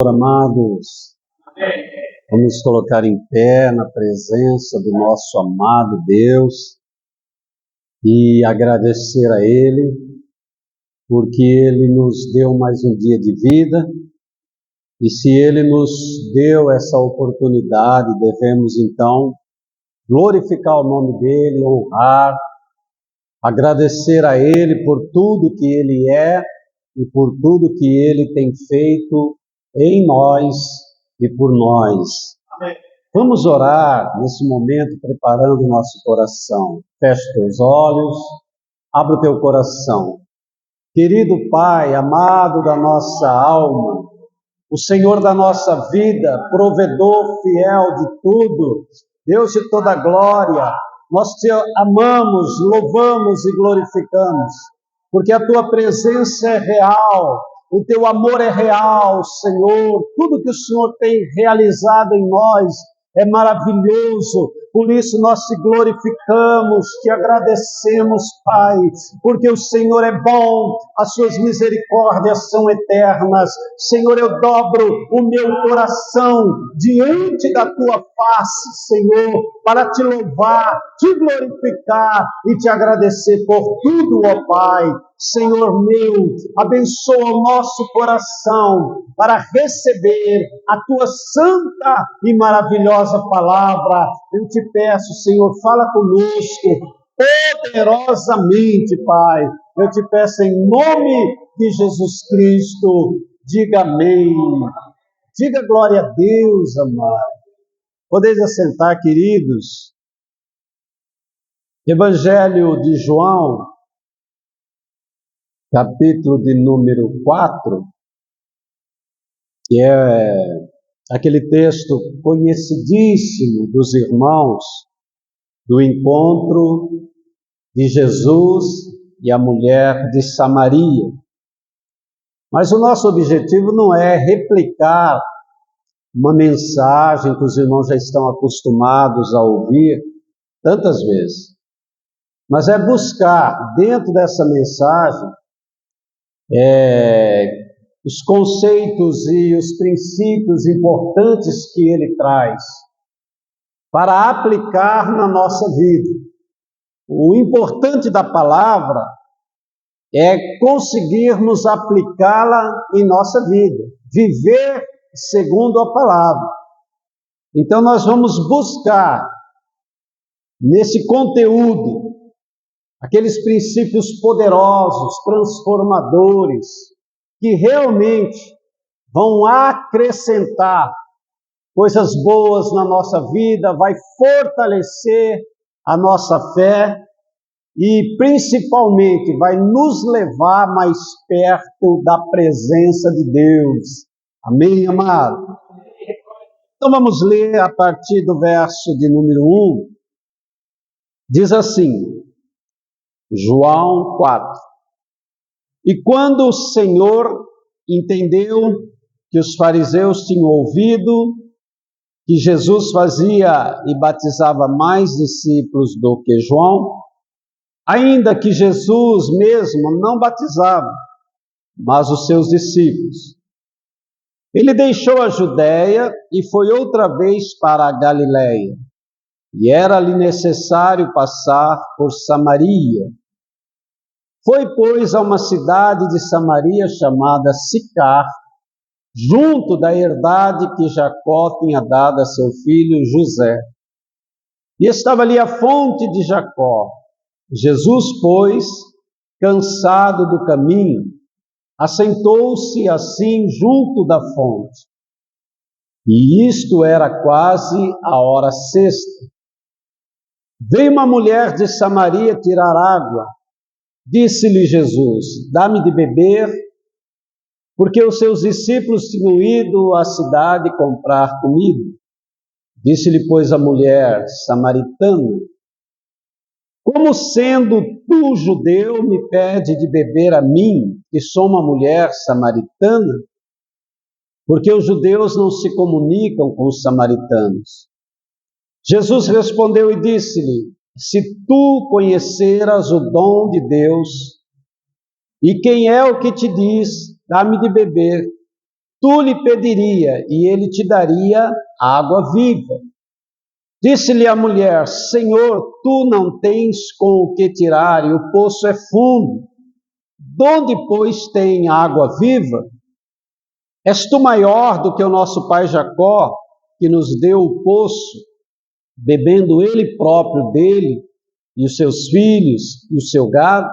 Amados, vamos colocar em pé na presença do nosso amado Deus e agradecer a Ele, porque Ele nos deu mais um dia de vida, e se Ele nos deu essa oportunidade, devemos então glorificar o nome dEle, honrar, agradecer a Ele por tudo que Ele é e por tudo que Ele tem feito em nós e por nós. Amém. Vamos orar nesse momento, preparando o nosso coração. Feche teus olhos, abre o teu coração. Querido Pai, amado da nossa alma, o Senhor da nossa vida, provedor fiel de tudo, Deus de toda glória, nós te amamos, louvamos e glorificamos, porque a tua presença é real, o teu amor é real, Senhor. Tudo que o Senhor tem realizado em nós é maravilhoso. Por isso nós te glorificamos, te agradecemos, Pai, porque o Senhor é bom, as suas misericórdias são eternas. Senhor, eu dobro o meu coração diante da tua face, Senhor, para te louvar, te glorificar e te agradecer por tudo, ó Pai. Senhor meu, abençoa o nosso coração para receber a tua santa e maravilhosa palavra. Eu te peço, Senhor, fala conosco poderosamente, Pai. Eu te peço em nome de Jesus Cristo, diga amém. Diga glória a Deus, amado. Podeis assentar, queridos. Evangelho de João, capítulo de número 4, que é aquele texto conhecidíssimo dos irmãos, do encontro de Jesus e a mulher de Samaria. Mas o nosso objetivo não é replicar uma mensagem que os irmãos já estão acostumados a ouvir tantas vezes, mas é buscar dentro dessa mensagem os conceitos e os princípios importantes que ele traz para aplicar na nossa vida. O importante da palavra é conseguirmos aplicá-la em nossa vida, viver segundo a palavra. Então nós vamos buscar nesse conteúdo aqueles princípios poderosos, transformadores, que realmente vão acrescentar coisas boas na nossa vida, vai fortalecer a nossa fé e, principalmente, vai nos levar mais perto da presença de Deus. Amém, amado? Então vamos ler a partir do verso de número 1. Diz assim, João 4. E quando o Senhor entendeu que os fariseus tinham ouvido que Jesus fazia e batizava mais discípulos do que João, ainda que Jesus mesmo não batizava, mas os seus discípulos, ele deixou a Judéia e foi outra vez para a Galiléia, e era-lhe necessário passar por Samaria. Foi, pois, a uma cidade de Samaria chamada Sicar, junto da herdade que Jacó tinha dado a seu filho José. E estava ali a fonte de Jacó. Jesus, pois, cansado do caminho, assentou-se assim junto da fonte. E isto era quase a hora sexta. Veio uma mulher de Samaria tirar água. Disse-lhe Jesus, dá-me de beber, porque os seus discípulos tinham ido à cidade comprar comida. Disse-lhe, pois, a mulher samaritana, como sendo tu, judeu, me pede de beber a mim, que sou uma mulher samaritana? Porque os judeus não se comunicam com os samaritanos. Jesus respondeu e disse-lhe, se tu conheceras o dom de Deus, e quem é o que te diz, dá-me de beber, tu lhe pediria, e ele te daria água viva. Disse-lhe a mulher: Senhor, tu não tens com o que tirar, e o poço é fundo. Donde, pois, tem água viva? És tu maior do que o nosso pai Jacó, que nos deu o poço, bebendo ele próprio dele, e os seus filhos, e o seu gado?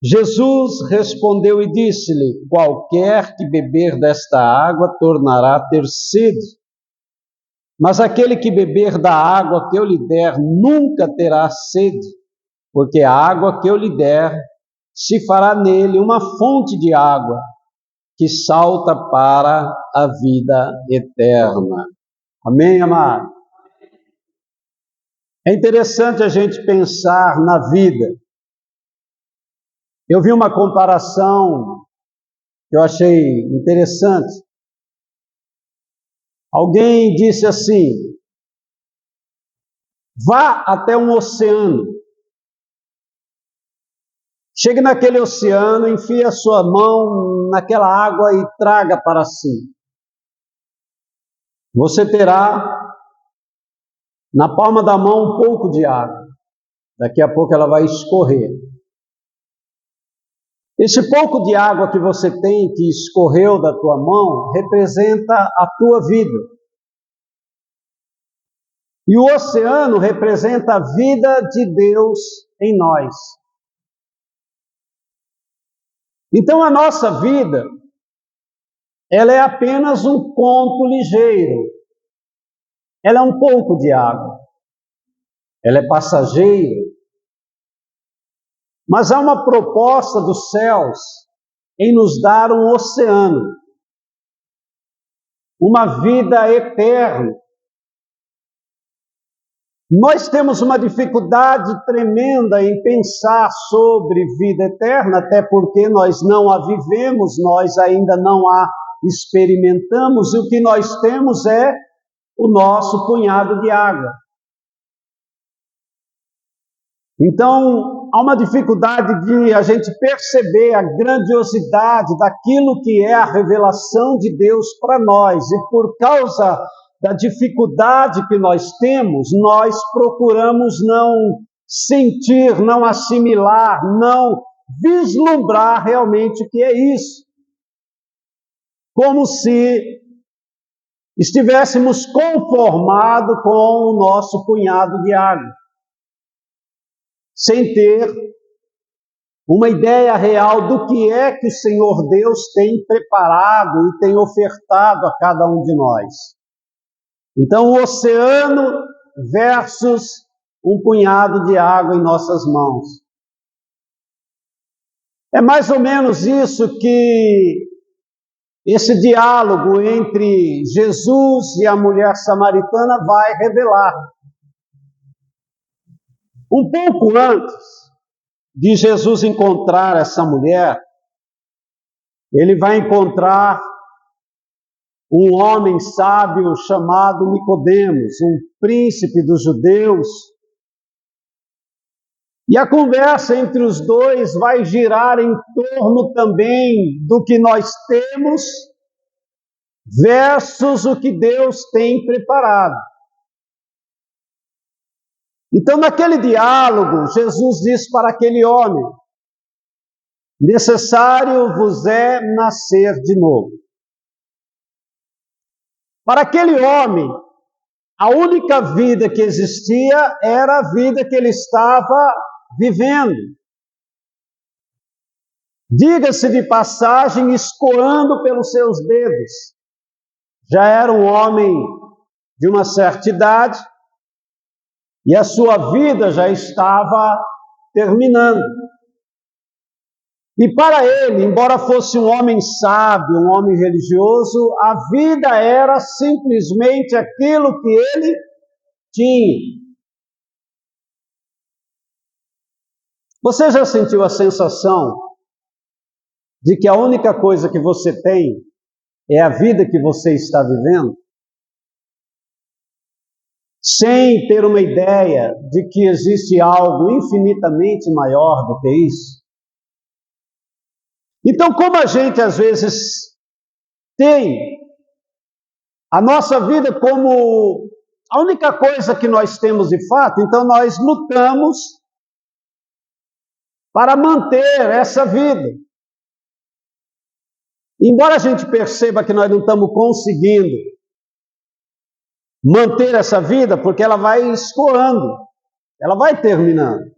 Jesus respondeu e disse-lhe: Qualquer que beber desta água tornará a ter sede. Mas aquele que beber da água que eu lhe der nunca terá sede, porque a água que eu lhe der se fará nele uma fonte de água que salta para a vida eterna. Amém, amado? É interessante a gente pensar na vida. Eu vi uma comparação que eu achei interessante. Alguém disse assim: vá até um oceano. Chegue naquele oceano, enfie a sua mão naquela água e traga para si. Você terá na palma da mão um pouco de água. Daqui a pouco ela vai escorrer. Esse pouco de água que você tem, que escorreu da tua mão, representa a tua vida. E o oceano representa a vida de Deus em nós. Então a nossa vida, ela é apenas um conto ligeiro. Ela é um pouco de água. Ela é passageira. Mas há uma proposta dos céus em nos dar um oceano, uma vida eterna. Nós temos uma dificuldade tremenda em pensar sobre vida eterna, até porque nós não a vivemos, nós ainda não a experimentamos, e o que nós temos é o nosso punhado de água. Então, há uma dificuldade de a gente perceber a grandiosidade daquilo que é a revelação de Deus para nós. E por causa da dificuldade que nós temos, nós procuramos não sentir, não assimilar, não vislumbrar realmente o que é isso. Como se estivéssemos conformados com o nosso punhado de água, sem ter uma ideia real do que é que o Senhor Deus tem preparado e tem ofertado a cada um de nós. Então, o oceano versus um punhado de água em nossas mãos. É mais ou menos isso que esse diálogo entre Jesus e a mulher samaritana vai revelar. Um pouco antes de Jesus encontrar essa mulher, ele vai encontrar um homem sábio chamado Nicodemos, um príncipe dos judeus. E a conversa entre os dois vai girar em torno também do que nós temos versus o que Deus tem preparado. Então, naquele diálogo, Jesus diz para aquele homem: necessário vos é nascer de novo. Para aquele homem, a única vida que existia era a vida que ele estava vivendo. Diga-se de passagem, escoando pelos seus dedos. Já era um homem de uma certa idade e a sua vida já estava terminando. E para ele, embora fosse um homem sábio, um homem religioso, a vida era simplesmente aquilo que ele tinha. Você já sentiu a sensação de que a única coisa que você tem é a vida que você está vivendo? Sem ter uma ideia de que existe algo infinitamente maior do que isso? Então, como a gente às vezes tem a nossa vida como a única coisa que nós temos de fato, então nós lutamos para manter essa vida. Embora a gente perceba que nós não estamos conseguindo manter essa vida, porque ela vai escoando, ela vai terminando.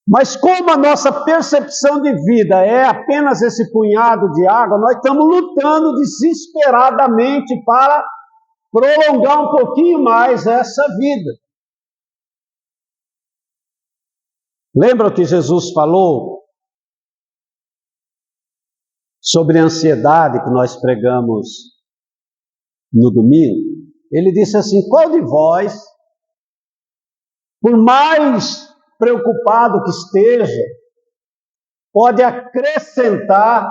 Mas como a nossa percepção de vida é apenas esse punhado de água, nós estamos lutando desesperadamente para prolongar um pouquinho mais essa vida. Lembra o que Jesus falou sobre a ansiedade que nós pregamos no domingo? Ele disse assim: qual de vós, por mais preocupado que esteja, pode acrescentar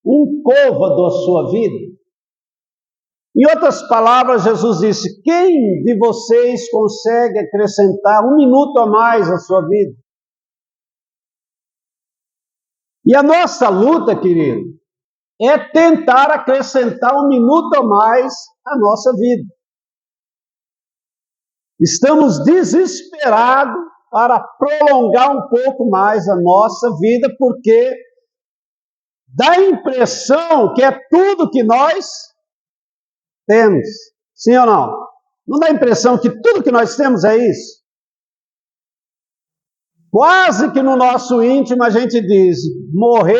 um côvado à sua vida? Em outras palavras, Jesus disse: quem de vocês consegue acrescentar um minuto a mais à sua vida? E a nossa luta, querido, é tentar acrescentar um minuto a mais à nossa vida. Estamos desesperados para prolongar um pouco mais a nossa vida, porque dá a impressão que é tudo que nós temos. Sim ou não? Não dá a impressão que tudo que nós temos é isso? Quase que no nosso íntimo a gente diz: morreu,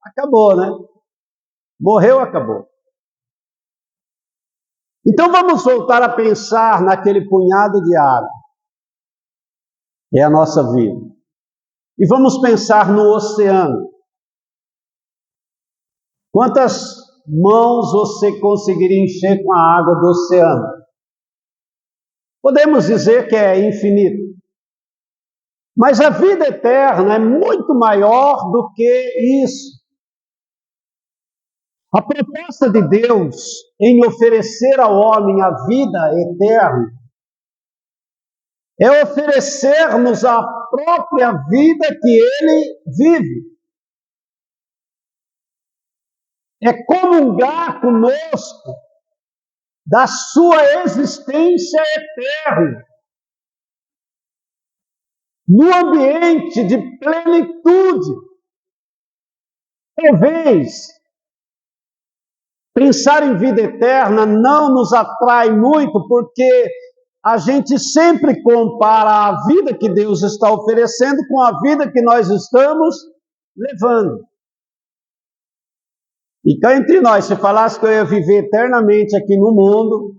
acabou, né? Morreu, acabou. Então vamos voltar a pensar naquele punhado de água. É a nossa vida. E vamos pensar no oceano. Quantas mãos você conseguiria encher com a água do oceano? Podemos dizer que é infinito. Mas a vida eterna é muito maior do que isso. A proposta de Deus em oferecer ao homem a vida eterna é oferecer-nos a própria vida que ele vive. É comungar conosco da sua existência eterna, no ambiente de plenitude. Talvez pensar em vida eterna não nos atrai muito, porque a gente sempre compara a vida que Deus está oferecendo com a vida que nós estamos levando. E cá entre nós, se falasse que eu ia viver eternamente aqui no mundo,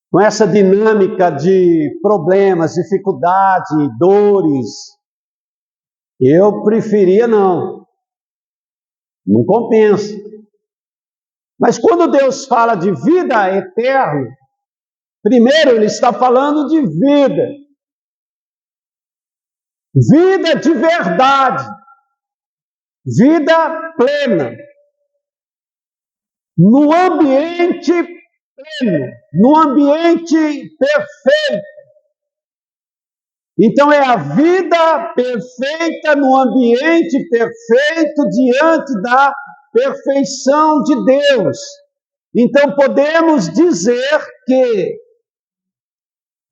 com essa dinâmica de problemas, dificuldade, dores, eu preferia não. Não compensa. Mas quando Deus fala de vida eterna, primeiro ele está falando de vida. Vida de verdade. Vida plena. No ambiente pleno. No ambiente perfeito. Então é a vida perfeita no ambiente perfeito diante da perfeição de Deus. Então podemos dizer que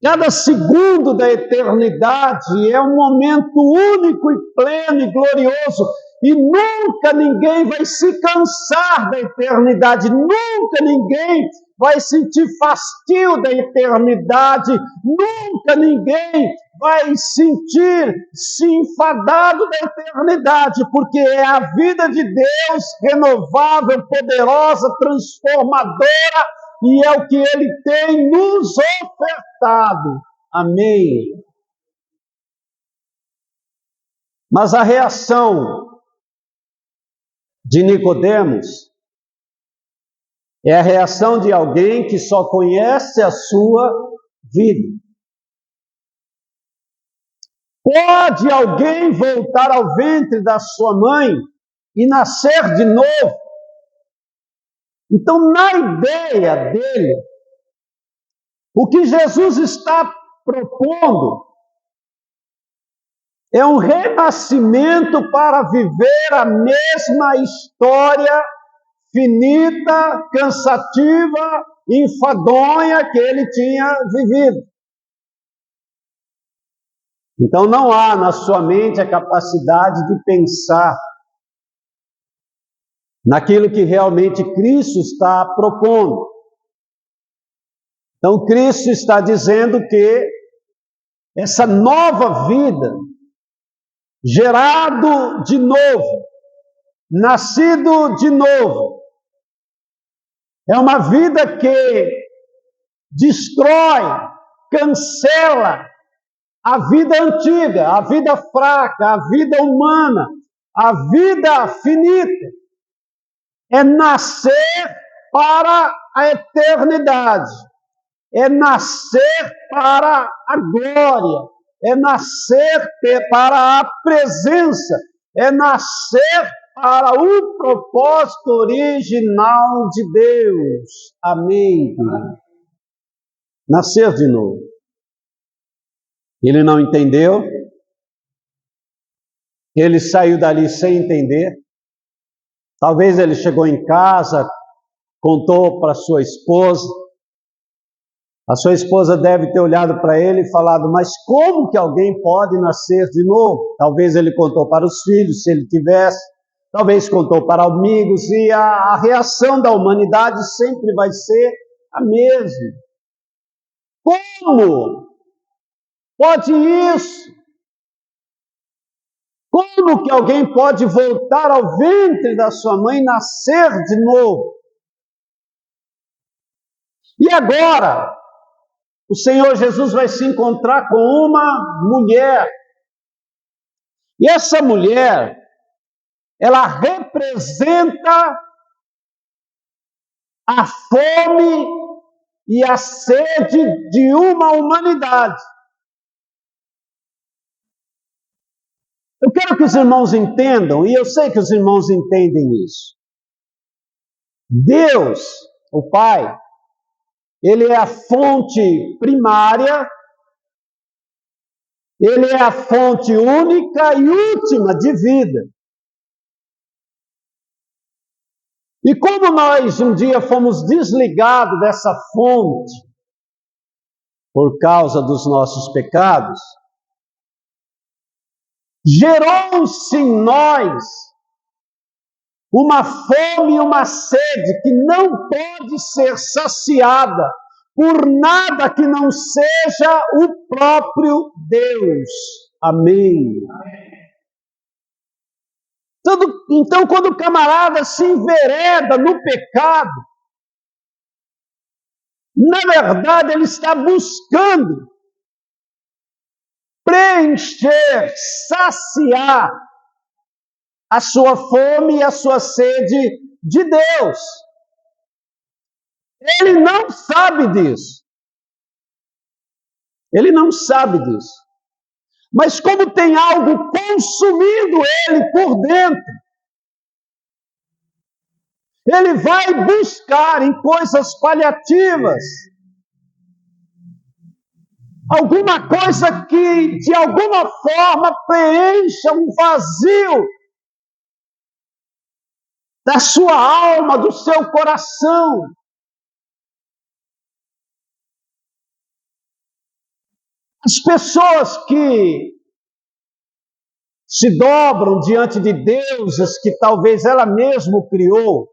cada segundo da eternidade é um momento único e pleno e glorioso. E nunca ninguém vai se cansar da eternidade, nunca ninguém vai sentir fastio da eternidade, nunca ninguém vai sentir-se enfadado da eternidade, porque é a vida de Deus renovável, poderosa, transformadora, e é o que Ele tem nos ofertado. Amém. Mas a reação de Nicodemos é a reação de alguém que só conhece a sua vida. Pode alguém voltar ao ventre da sua mãe e nascer de novo? Então, na ideia dele, o que Jesus está propondo É um renascimento para viver a mesma história finita, cansativa, enfadonha que ele tinha vivido. Então não há na sua mente a capacidade de pensar naquilo que realmente Cristo está propondo. Então Cristo está dizendo que essa nova vida, gerado de novo, nascido de novo, é uma vida que destrói, cancela a vida antiga, a vida fraca, a vida humana, a vida finita. É nascer para a eternidade, é nascer para a glória, é nascer para a presença, é nascer para o propósito original de Deus. Amém. Nascer de novo. Ele não entendeu, ele saiu dali sem entender. Talvez ele chegou em casa, contou para sua esposa. A sua esposa deve ter olhado para ele e falado, mas como que alguém pode nascer de novo? Talvez ele contou para os filhos, se ele tivesse. Talvez contou para amigos. E a reação da humanidade sempre vai ser a mesma. Como pode isso? Como que alguém pode voltar ao ventre da sua mãe e nascer de novo? E agora, o Senhor Jesus vai se encontrar com uma mulher. E essa mulher, ela representa a fome e a sede de uma humanidade. Eu quero que os irmãos entendam, e eu sei que os irmãos entendem isso. Deus, o Pai, ele é a fonte primária, ele é a fonte única e última de vida. E como nós um dia fomos desligados dessa fonte por causa dos nossos pecados, gerou-se em nós uma fome e uma sede que não pode ser saciada por nada que não seja o próprio Deus. Amém. Então, quando o camarada se envereda no pecado, na verdade ele está buscando preencher, saciar a sua fome e a sua sede de Deus. Ele não sabe disso. Ele não sabe disso. Mas como tem algo consumindo ele por dentro, ele vai buscar em coisas paliativas alguma coisa que de alguma forma preencha um vazio da sua alma, do seu coração. As pessoas que se dobram diante de deuses que talvez ela mesma criou,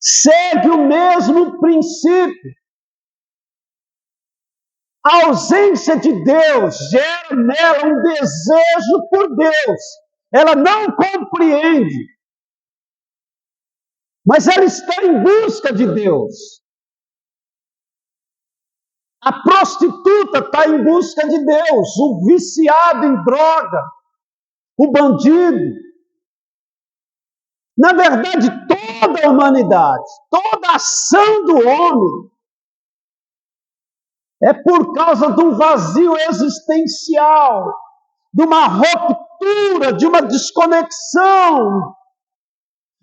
segue o mesmo princípio. A ausência de Deus gera nela um desejo por Deus. Ela não compreende, mas ela está em busca de Deus. A prostituta está em busca de Deus, o viciado em droga, o bandido. Na verdade, toda a humanidade, toda a ação do homem é por causa de um vazio existencial, de uma ruptura, de uma desconexão,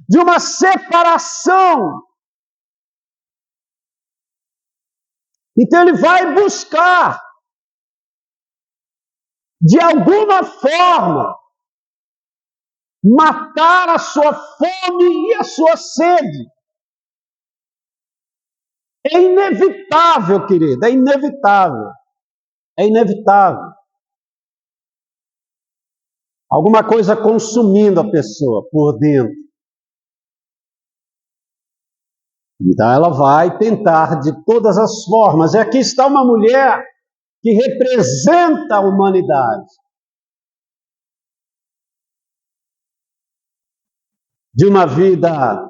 de uma separação. Então ele vai buscar de alguma forma, matar a sua fome e a sua sede. É inevitável, querido, é inevitável. É inevitável. Alguma coisa consumindo a pessoa por dentro. Então ela vai tentar de todas as formas. E aqui está uma mulher que representa a humanidade. De uma vida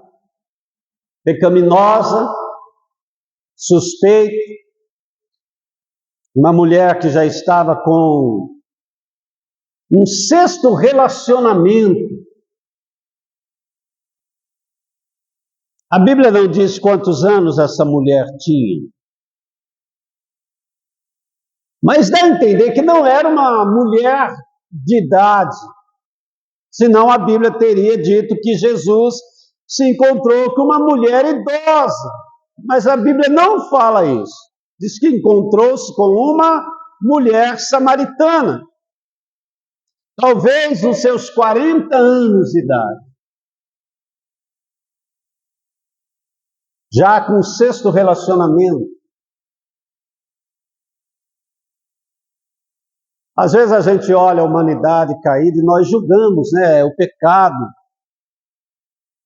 pecaminosa, suspeita, uma mulher que já estava com um sexto relacionamento. A Bíblia não diz quantos anos essa mulher tinha. Mas dá a entender que não era uma mulher de idade. Senão a Bíblia teria dito que Jesus se encontrou com uma mulher idosa. Mas a Bíblia não fala isso. Diz que encontrou-se com uma mulher samaritana. Talvez nos seus 40 anos de idade. Já com o sexto relacionamento. Às vezes a gente olha a humanidade caída e nós julgamos, né, o pecado,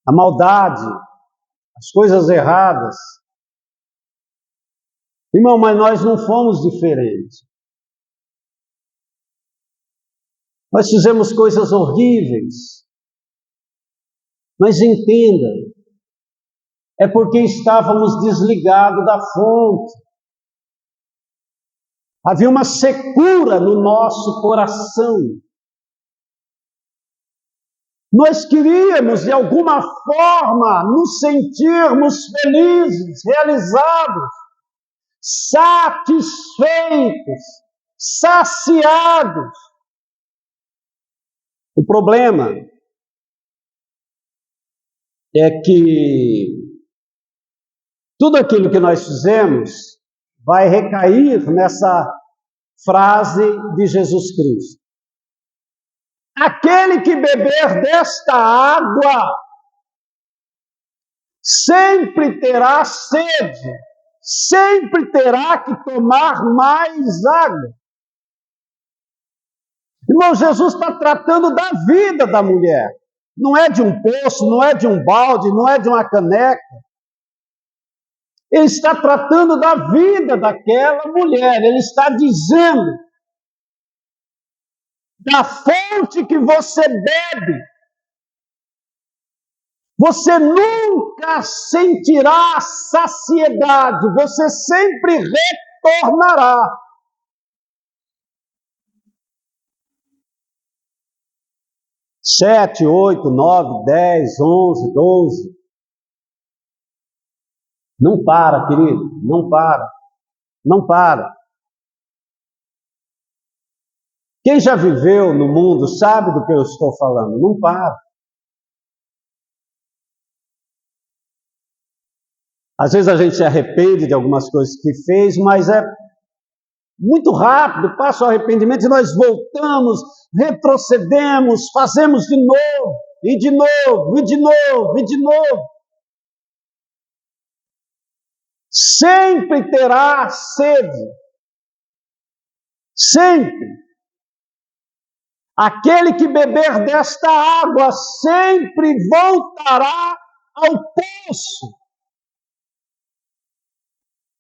a maldade, as coisas erradas. Irmão, mas nós não fomos diferentes. Nós fizemos coisas horríveis. Mas entenda, é porque estávamos desligados da fonte. Havia uma secura no nosso coração. Nós queríamos, de alguma forma, nos sentirmos felizes, realizados, satisfeitos, saciados. O problema é que tudo aquilo que nós fizemos vai recair nessa frase de Jesus Cristo. Aquele que beber desta água sempre terá sede, sempre terá que tomar mais água. Irmão, Jesus está tratando da vida da mulher. Não é de um poço, não é de um balde, não é de uma caneca. Ele está tratando da vida daquela mulher. Ele está dizendo da fonte que você bebe. Você nunca sentirá saciedade. Você sempre retornará. Sete, 8, 9, 10, 11, 12. Não para, querido, não para, não para. Quem já viveu no mundo sabe do que eu estou falando, não para. Às vezes a gente se arrepende de algumas coisas que fez, mas é muito rápido, passa o arrependimento e nós voltamos, retrocedemos, fazemos de novo, e de novo, e de novo, e de novo. Sempre terá sede. Sempre. Aquele que beber desta água sempre voltará ao poço.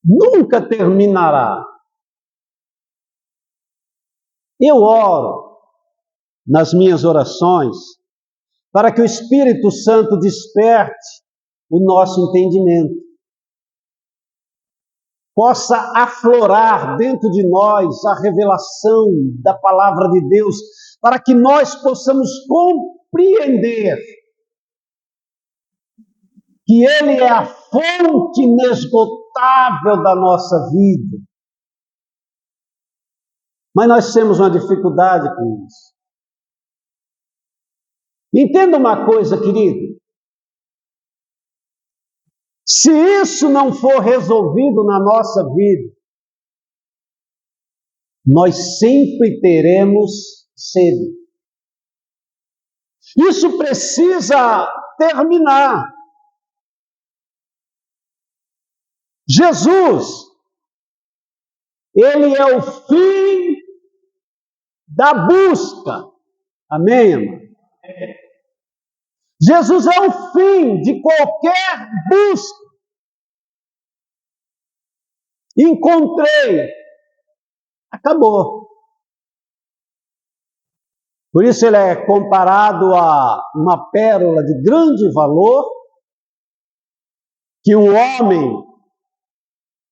Nunca terminará. Eu oro nas minhas orações para que o Espírito Santo desperte o nosso entendimento. Possa aflorar dentro de nós a revelação da palavra de Deus, para que nós possamos compreender que Ele é a fonte inesgotável da nossa vida. Mas nós temos uma dificuldade com isso. Entenda uma coisa, querido. Se isso não for resolvido na nossa vida, nós sempre teremos sede. Isso precisa terminar. Jesus, ele é o fim da busca. Amém, irmão? Jesus é o fim de qualquer busca. Encontrei. Acabou. Por isso ele é comparado a uma pérola de grande valor, que um homem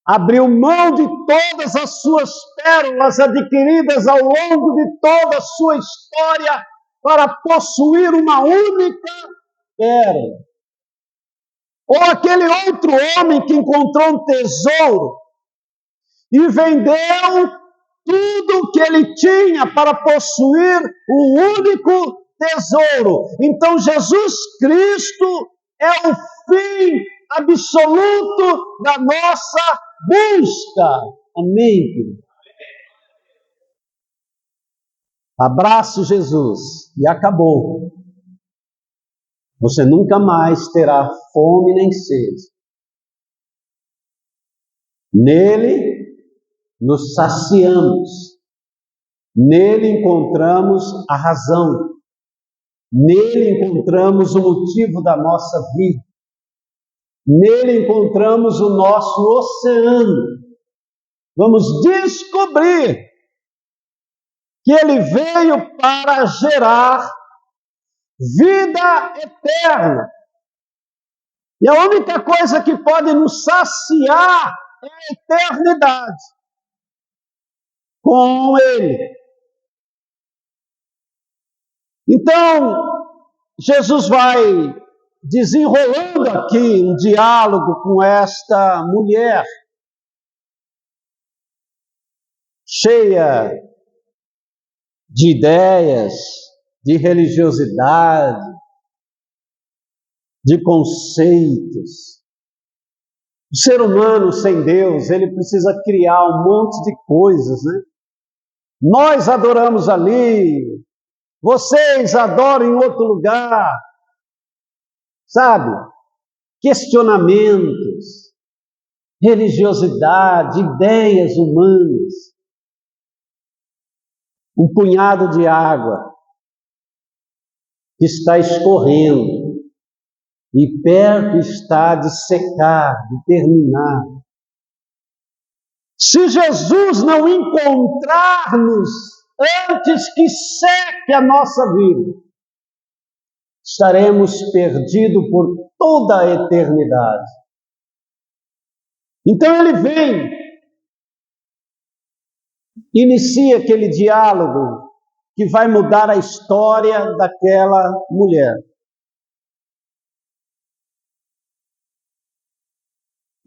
abriu mão de todas as suas pérolas adquiridas ao longo de toda a sua história para possuir uma única pérola. Ou aquele outro homem que encontrou um tesouro e vendeu tudo o que ele tinha para possuir um único tesouro. Então Jesus Cristo é o fim absoluto da nossa busca. Amém, querido? Abrace Jesus e acabou. Você nunca mais terá fome nem sede. Nele nos saciamos. Nele encontramos a razão. Nele encontramos o motivo da nossa vida. Nele encontramos o nosso oceano. Vamos descobrir que ele veio para gerar vida eterna. E a única coisa que pode nos saciar é a eternidade com ele. Então, Jesus vai desenrolando aqui um diálogo com esta mulher, cheia de ideias, de religiosidade, de conceitos. O ser humano sem Deus, ele precisa criar um monte de coisas, né? Nós adoramos ali, vocês adoram em outro lugar, sabe? Questionamentos, religiosidade, ideias humanas. Um punhado de água que está escorrendo e perto está de secar, de terminar. Se Jesus não encontrar-nos antes que seque a nossa vida, estaremos perdidos por toda a eternidade. Então ele vem, inicia aquele diálogo que vai mudar a história daquela mulher.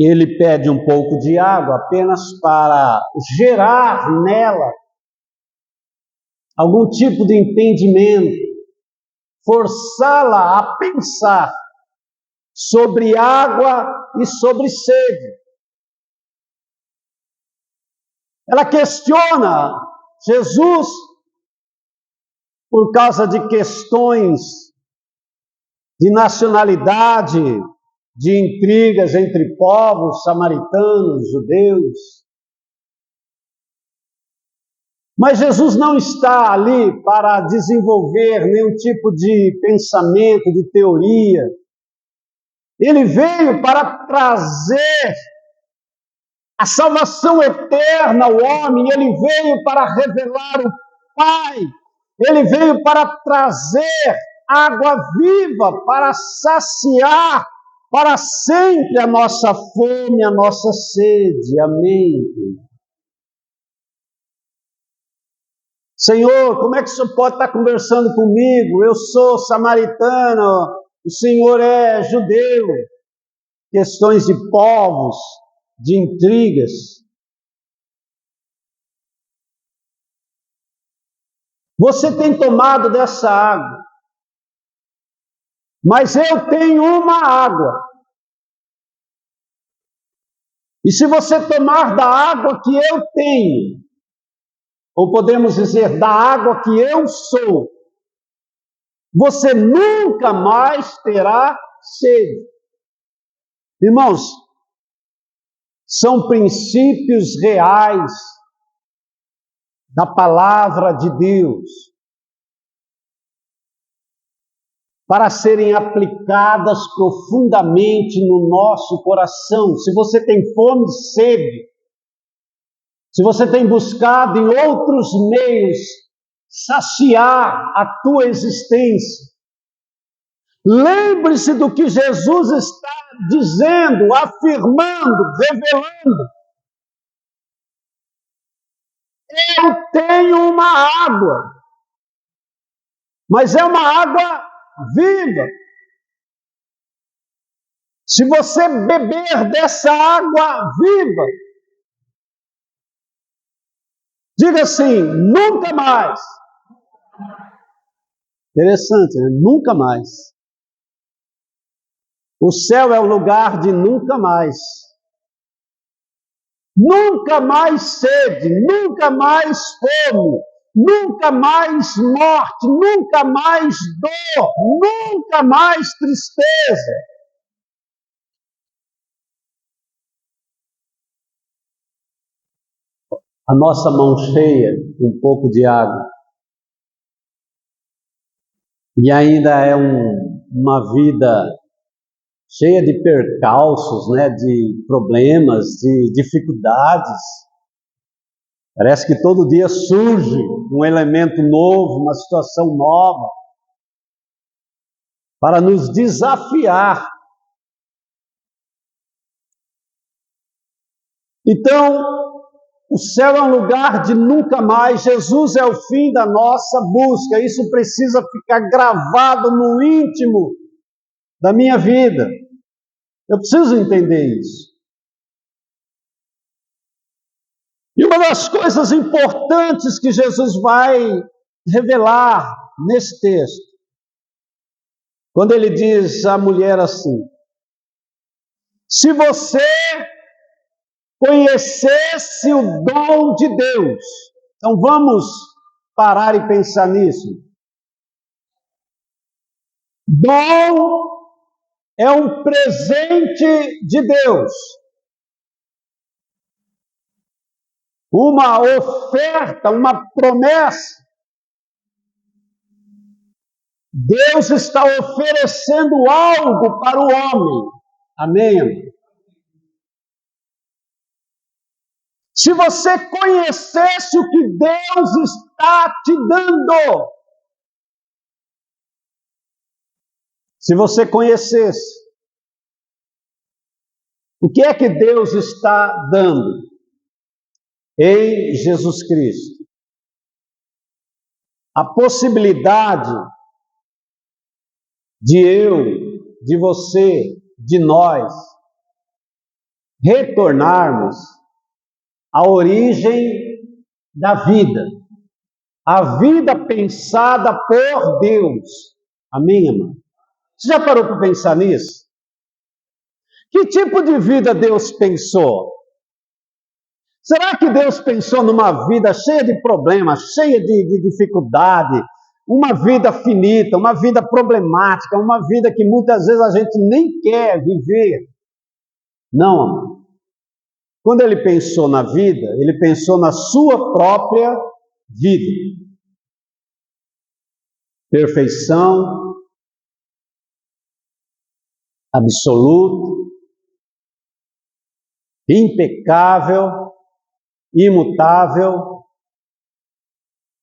Ele pede um pouco de água apenas para gerar nela algum tipo de entendimento, forçá-la a pensar sobre água e sobre sede. Ela questiona Jesus por causa de questões de nacionalidade, de intrigas entre povos, samaritanos, judeus. Mas Jesus não está ali para desenvolver nenhum tipo de pensamento, de teoria. Ele veio para trazer a salvação eterna ao homem, ele veio para revelar o Pai, ele veio para trazer água viva, para saciar para sempre a nossa fome, a nossa sede. Amém. Senhor, como é que o Senhor pode estar conversando comigo? Eu sou samaritano, o Senhor é judeu. Questões de povos, de intrigas. Você tem tomado dessa água, mas eu tenho uma água. E se você tomar da água que eu tenho, ou podemos dizer, da água que eu sou, você nunca mais terá sede. Irmãos, são princípios reais da palavra de Deus para serem aplicadas profundamente no nosso coração. Se você tem fome e sede, se você tem buscado em outros meios saciar a tua existência, lembre-se do que Jesus está dizendo, afirmando, revelando. Eu tenho uma água, mas é uma água viva. Se você beber dessa água viva, diga assim, nunca mais. Interessante, né? Nunca mais. O céu é o lugar de nunca mais. Nunca mais sede, nunca mais fome, nunca mais morte, nunca mais dor, nunca mais tristeza. A nossa mão cheia, um pouco de água, e ainda é uma vida cheia de percalços, né, de problemas, de dificuldades. Parece que todo dia surge um elemento novo, uma situação nova, para nos desafiar. Então, o céu é um lugar de nunca mais, Jesus é o fim da nossa busca, isso precisa ficar gravado no íntimo da minha vida. Eu preciso entender isso. E uma das coisas importantes que Jesus vai revelar nesse texto, quando ele diz à mulher assim, se você conhecesse o dom de Deus, então vamos parar e pensar nisso. Dom é um presente de Deus, uma oferta, uma promessa. Deus está oferecendo algo para o homem. Amém? Se você conhecesse o que Deus está te dando, se você conhecesse o que é que Deus está dando em Jesus Cristo, a possibilidade de eu, de você, de nós retornarmos à origem da vida, a vida pensada por Deus. Amém, irmã? Você já parou para pensar nisso? Que tipo de vida Deus pensou? Será que Deus pensou numa vida cheia de problemas, cheia de dificuldade, uma vida finita, uma vida problemática, uma vida que muitas vezes a gente nem quer viver? Não, amor. Quando ele pensou na vida, ele pensou na sua própria vida. Perfeição absoluta, impecável, imutável,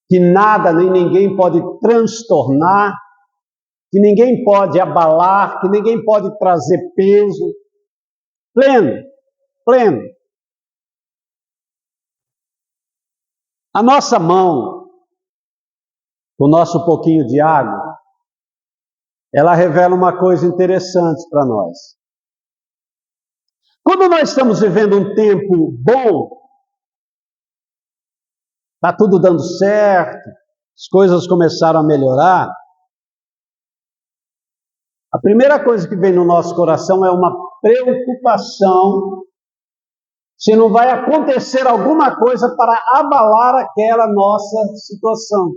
que nada nem ninguém pode transtornar, que ninguém pode abalar, que ninguém pode trazer peso. Pleno, pleno. A nossa mão, o nosso pouquinho de água, ela revela uma coisa interessante para nós. Quando nós estamos vivendo um tempo bom, está tudo dando certo, as coisas começaram a melhorar, a primeira coisa que vem no nosso coração é uma preocupação se não vai acontecer alguma coisa para abalar aquela nossa situação.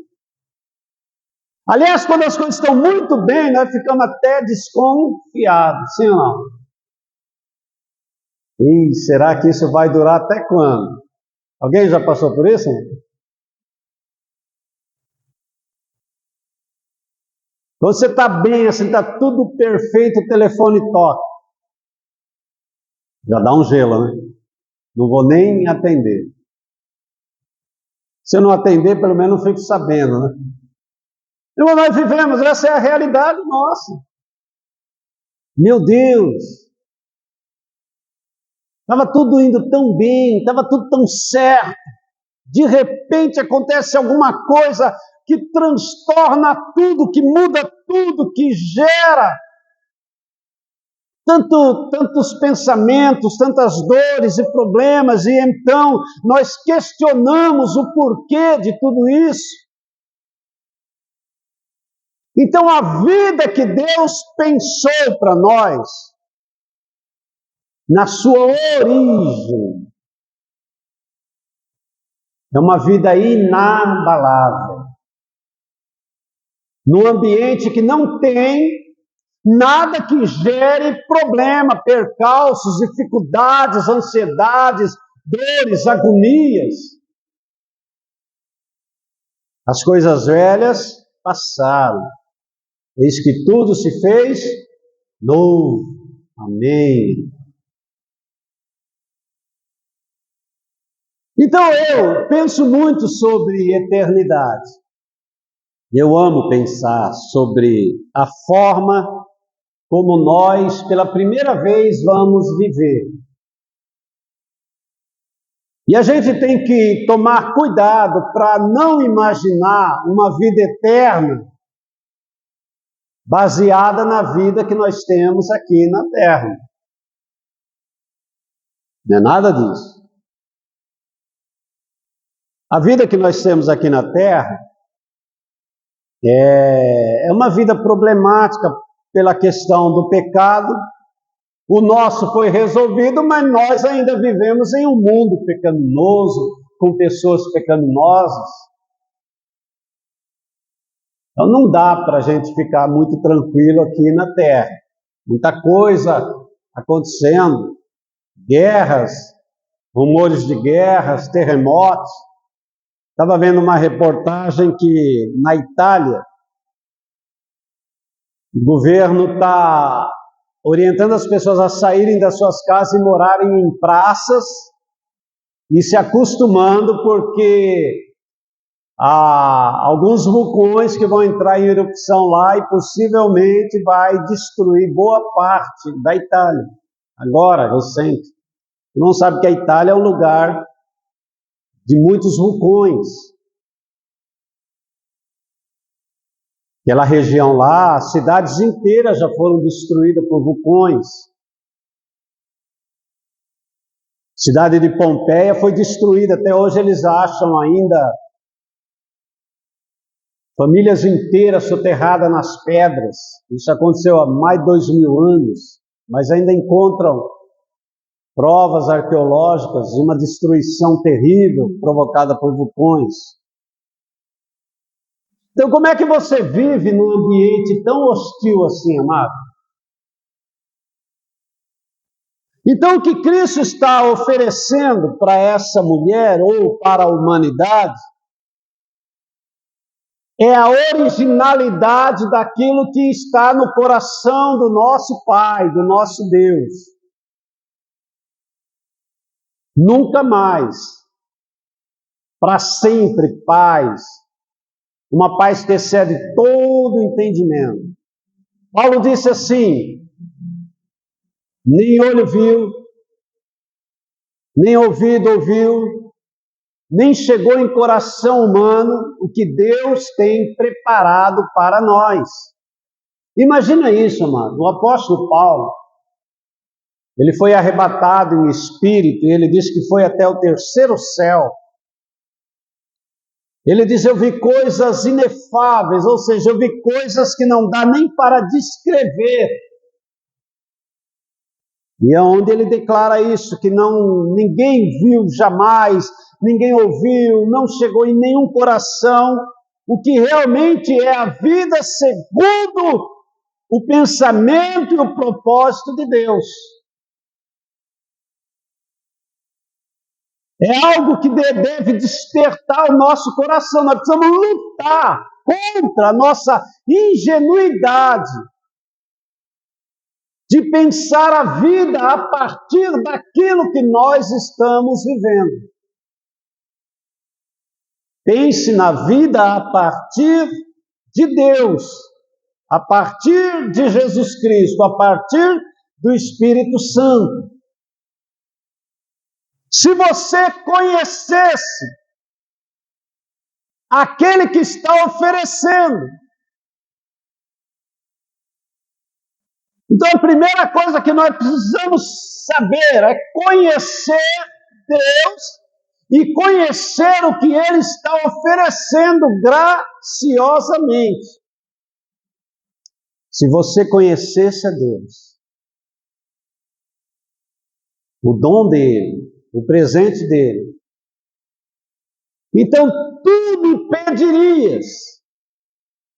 Aliás, quando as coisas estão muito bem, nós ficamos até desconfiados, sim ou não? E será que isso vai durar até quando? Alguém já passou por isso? Quando você está bem, assim, está tudo perfeito, o telefone toca. Já dá um gelo, né? Não vou nem atender. Se eu não atender, pelo menos não fico sabendo, né? Então, nós vivemos, essa é a realidade nossa. Meu Deus! Estava tudo indo tão bem, estava tudo tão certo. De repente acontece alguma coisa que transtorna tudo, que muda tudo, que gera tantos pensamentos, tantas dores e problemas, e então nós questionamos o porquê de tudo isso. Então a vida que Deus pensou para nós, na sua origem, é uma vida inabalável. Num ambiente que não tem nada que gere problema, percalços, dificuldades, ansiedades, dores, agonias. As coisas velhas passaram. Eis que tudo se fez novo. Amém. Então eu penso muito sobre eternidade. Eu amo pensar sobre a forma como nós, pela primeira vez, vamos viver. E a gente tem que tomar cuidado para não imaginar uma vida eterna baseada na vida que nós temos aqui na Terra. Não é nada disso. A vida que nós temos aqui na Terra é uma vida problemática pela questão do pecado. O nosso foi resolvido, mas nós ainda vivemos em um mundo pecaminoso, com pessoas pecaminosas. Então não dá para a gente ficar muito tranquilo aqui na Terra. Muita coisa acontecendo, guerras, rumores de guerras, terremotos. Estava vendo uma reportagem que na Itália o governo está orientando as pessoas a saírem das suas casas e morarem em praças e se acostumando, porque há alguns vulcões que vão entrar em erupção lá e possivelmente vai destruir boa parte da Itália. Agora, recente. Não sabe que a Itália é um lugar de muitos vulcões. Aquela região lá, cidades inteiras já foram destruídas por vulcões. A cidade de Pompeia foi destruída, até hoje eles acham ainda famílias inteiras soterradas nas pedras. Isso aconteceu há mais de 2000 anos, mas ainda encontram provas arqueológicas de uma destruição terrível provocada por vulcões. Então, como é que você vive num ambiente tão hostil assim, amado? Então, o que Cristo está oferecendo para essa mulher ou para a humanidade é a originalidade daquilo que está no coração do nosso Pai, do nosso Deus. Nunca mais, para sempre, paz. Uma paz que excede todo entendimento. Paulo disse assim: nem olho viu, nem ouvido ouviu, nem chegou em coração humano o que Deus tem preparado para nós. Imagina isso, amado. O apóstolo Paulo, ele foi arrebatado em espírito, e ele disse que foi até o terceiro céu. Ele diz: eu vi coisas inefáveis, ou seja, eu vi coisas que não dá nem para descrever. E é onde ele declara isso, que ninguém viu jamais, ninguém ouviu, não chegou em nenhum coração o que realmente é a vida segundo o pensamento e o propósito de Deus. É algo que deve despertar o nosso coração. Nós precisamos lutar contra a nossa ingenuidade de pensar a vida a partir daquilo que nós estamos vivendo. Pense na vida a partir de Deus, a partir de Jesus Cristo, a partir do Espírito Santo. Se você conhecesse aquele que está oferecendo, então a primeira coisa que nós precisamos saber é conhecer Deus e conhecer o que Ele está oferecendo graciosamente. Se você conhecesse a Deus, o dom dele, o presente dele, então tu me pedirias,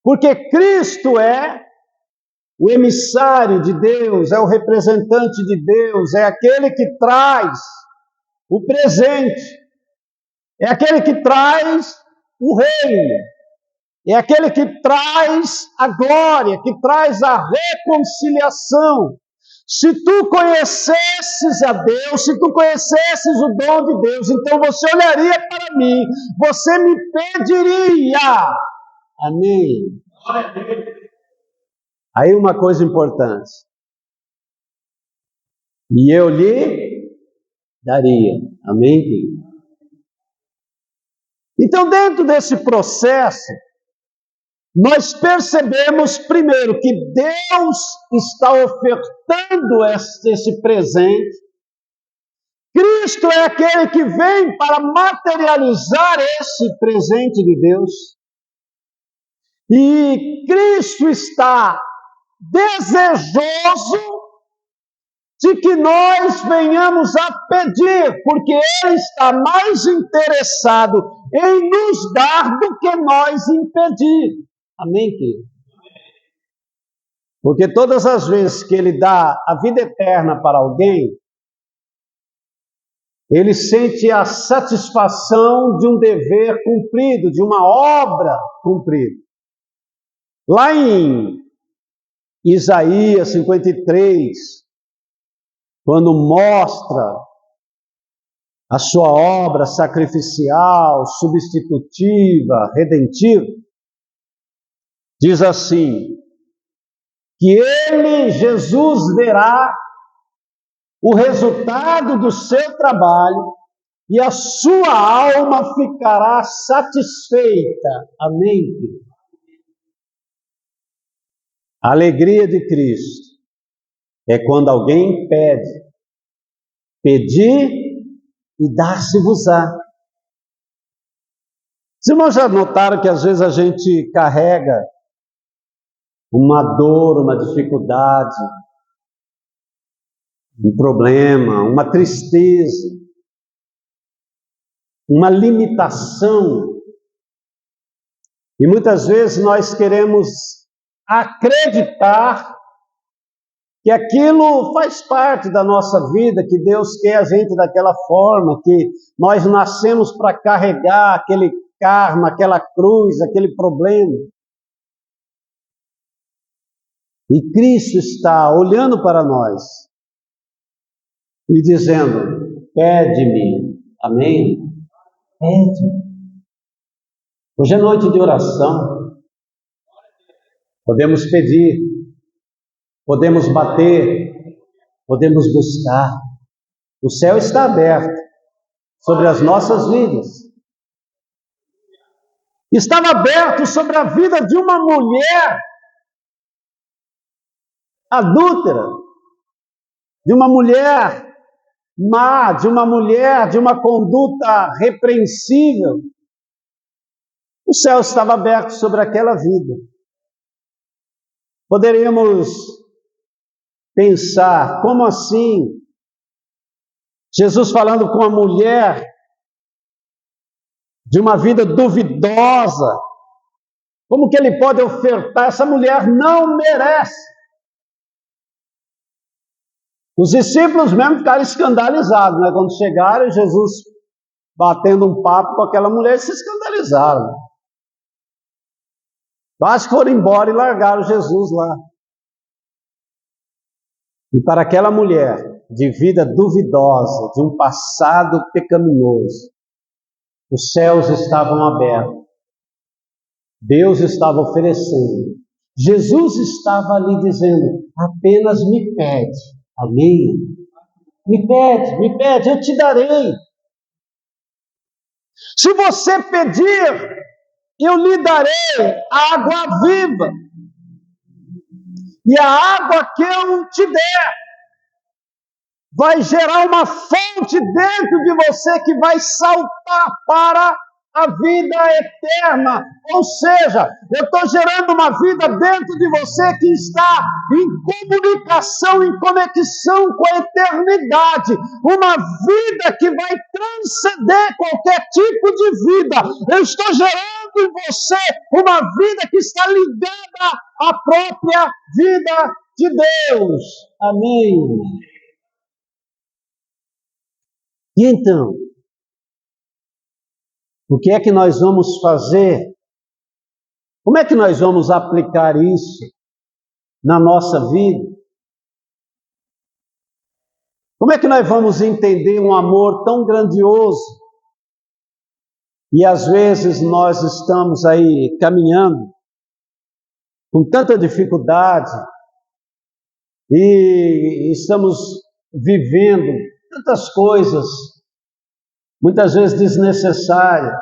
porque Cristo é o emissário de Deus, é o representante de Deus, é aquele que traz o presente, é aquele que traz o reino, é aquele que traz a glória, que traz a reconciliação. Se tu conhecesses a Deus, se tu conhecesses o dom de Deus, então você olharia para mim, você me pediria. Amém. Aí uma coisa importante. E eu lhe daria. Amém, querido? Então, dentro desse processo, nós percebemos, primeiro, que Deus está ofertando esse presente. Cristo é aquele que vem para materializar esse presente de Deus. E Cristo está desejoso de que nós venhamos a pedir, porque Ele está mais interessado em nos dar do que nós impedir. Amém, querido? Porque todas as vezes que Ele dá a vida eterna para alguém, Ele sente a satisfação de um dever cumprido, de uma obra cumprida. Lá em Isaías 53, quando mostra a sua obra sacrificial, substitutiva, redentiva, diz assim, que ele, Jesus, verá o resultado do seu trabalho e a sua alma ficará satisfeita. Amém? A alegria de Cristo é quando alguém pede, pedir e dar-se-vos-á. Os irmãos já notaram que às vezes a gente carrega uma dor, uma dificuldade, um problema, uma tristeza, uma limitação. E muitas vezes nós queremos acreditar que aquilo faz parte da nossa vida, que Deus quer a gente daquela forma, que nós nascemos para carregar aquele karma, aquela cruz, aquele problema. E Cristo está olhando para nós e dizendo, pede-me, amém? Pede. Hoje é noite de oração, podemos pedir, podemos bater, podemos buscar. O céu está aberto sobre as nossas vidas. Estava aberto sobre a vida de uma mulher adúltera, de uma mulher má, de uma mulher de uma conduta repreensível. O céu estava aberto sobre aquela vida. Poderíamos pensar, como assim? Jesus falando com a mulher de uma vida duvidosa, como que ele pode ofertar? Essa mulher não merece. Os discípulos mesmo ficaram escandalizados, né? Quando chegaram, Jesus batendo um papo com aquela mulher, se escandalizaram. Quase foram embora e largaram Jesus lá. E para aquela mulher de vida duvidosa, de um passado pecaminoso, os céus estavam abertos. Deus estava oferecendo. Jesus estava ali dizendo, apenas me pede. Amém? Me pede, eu te darei. Se você pedir, eu lhe darei água viva. E a água que eu te der vai gerar uma fonte dentro de você que vai saltar para a vida eterna. Ou seja, eu estou gerando uma vida dentro de você que está em comunicação, em conexão com a eternidade. Uma vida que vai transcender qualquer tipo de vida. Eu estou gerando em você uma vida que está ligada à própria vida de Deus. Amém. E então, o que é que nós vamos fazer? Como é que nós vamos aplicar isso na nossa vida? Como é que nós vamos entender um amor tão grandioso? E às vezes nós estamos aí caminhando com tanta dificuldade e estamos vivendo tantas coisas, muitas vezes desnecessárias,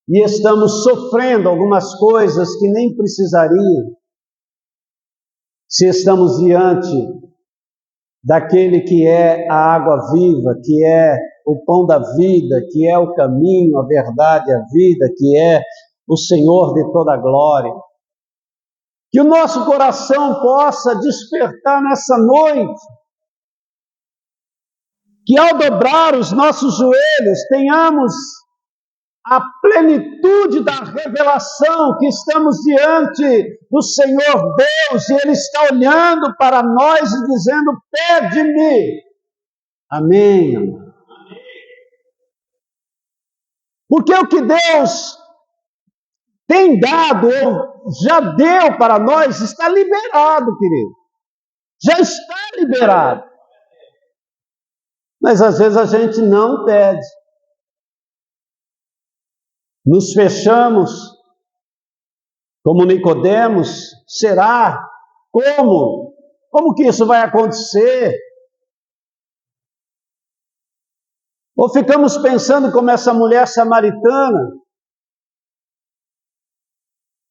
e estamos sofrendo algumas coisas que nem precisariam, se estamos diante daquele que é a água viva, que é o pão da vida, que é o caminho, a verdade e a vida, que é o Senhor de toda a glória. Que o nosso coração possa despertar nessa noite, que ao dobrar os nossos joelhos tenhamos a plenitude da revelação, que estamos diante do Senhor Deus e Ele está olhando para nós e dizendo, pede-me. Amém. Porque o que Deus tem dado, ou já deu para nós, está liberado, querido. Já está liberado. Mas às vezes a gente não pede. Nos fechamos, como Nicodemos, será? Como? Como que isso vai acontecer? Ou ficamos pensando como essa mulher samaritana,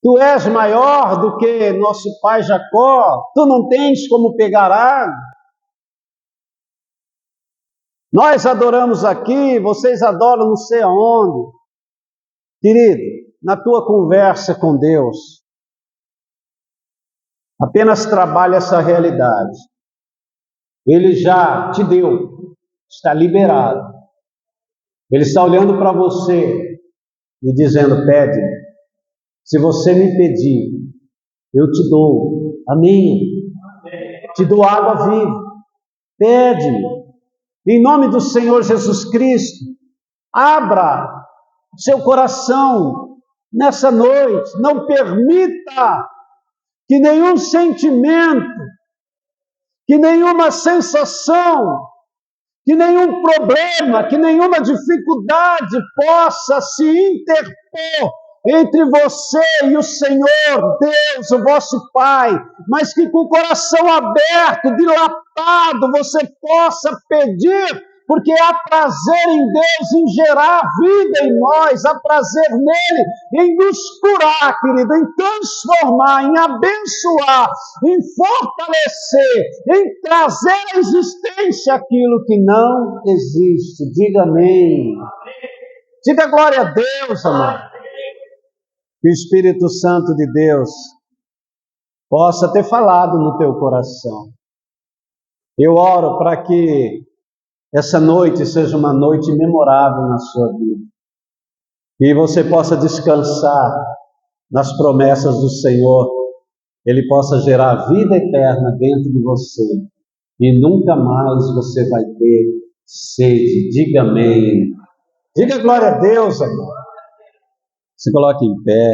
tu és maior do que nosso pai Jacó, tu não tens como pegar água. Nós adoramos aqui, vocês adoram não sei aonde. Querido, na tua conversa com Deus, apenas trabalha essa realidade. Ele já te deu, está liberado. Ele está olhando para você e dizendo, pede-me. Se você me pedir, eu te dou. Amém. Te dou água viva. Pede-me. Em nome do Senhor Jesus Cristo, abra seu coração nessa noite. Não permita que nenhum sentimento, que nenhuma sensação, que nenhum problema, que nenhuma dificuldade possa se interpor entre você e o Senhor, Deus, o vosso Pai, mas que com o coração aberto, dilatado, você possa pedir, porque há prazer em Deus em gerar vida em nós, há prazer nele em nos curar, querido, em transformar, em abençoar, em fortalecer, em trazer à existência aquilo que não existe. Diga amém. Diga glória a Deus, amado. Que o Espírito Santo de Deus possa ter falado no teu coração. Eu oro para que essa noite seja uma noite memorável na sua vida. E você possa descansar nas promessas do Senhor. Ele possa gerar vida eterna dentro de você. E nunca mais você vai ter sede. Diga amém. Diga glória a Deus, amor. Se coloque em pé.